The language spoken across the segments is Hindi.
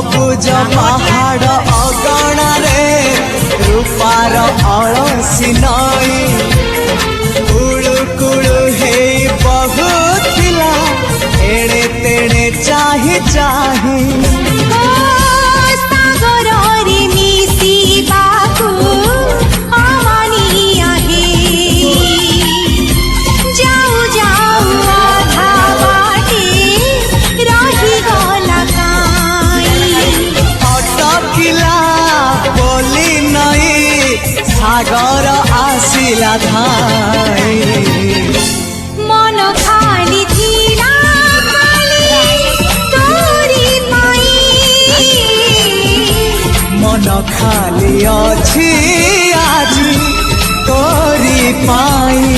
सबुज पहाड़ अगणारे रूपार अलसी नई कुळु कुळु हे बहुथिला एड़े तेड़े चाही चाही सागर आसिला धाई मन खाली थिला खाली तोरी माई मन खाली अछि आज तोरी पाई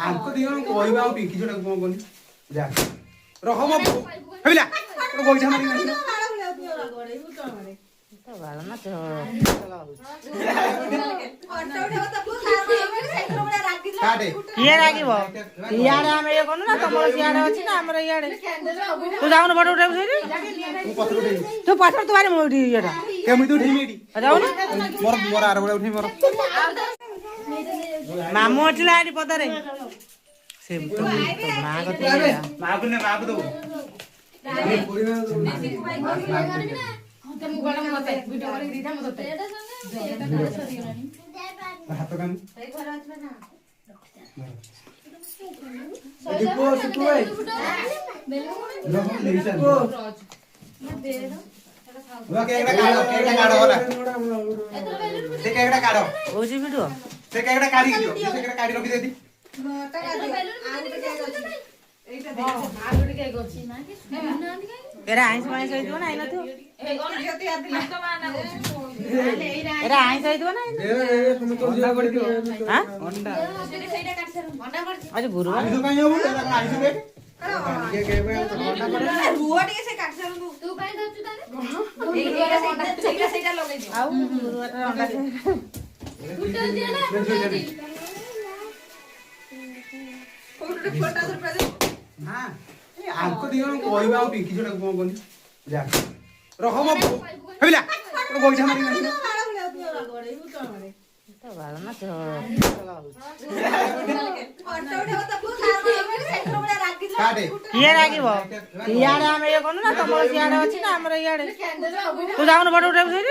आंको दियो कोइबा पिंकी जोटा कोन कोनी जा रहो म हेबिला गोइठा मारि न तो बाल ना तो काटे ये लागिबो याडे हम ये कोन ना तमरो याडे अछि ना हमर याडे तू जाउन बड उठे बसै मु पत्र उठे तू पत्थर तुम्हारे मोडी येडा के मुई तो उठे मेडी जाउन मोर आर बडे उठे मोर मामू अठला आडी पदरे से तो मां गते मागु ने मागु दो हाथ कान दीपो सुतो है लो निशन लो केकड़ा काढो होला ते केकड़ा काढो ओजी वीडियो ते केकड़ा काढी दियो ते केकड़ा काढी रखी देती एरा आइस माइस होइतो ना आइना तो एरा आइस होइतो ना हां आज गुरुवार आइसो काई हो आइसो देख के रुआ टिके से काट सर तू काई धरछु ताने एटा सेटा लगै दियो आउ गुरुवार अंडा फुटल दिया ना फोटो सरप्राइज हां आंको दियो कोइबा पिंकी जोटा कोन कोनी जा रहो म हेबिला गोइठा मारि न तो बाल ना तो काटे ये लागिबो याडे हम ये कोन ना तमरो याडे अछि ना हमर याडे तू जाउन बड उठे बसै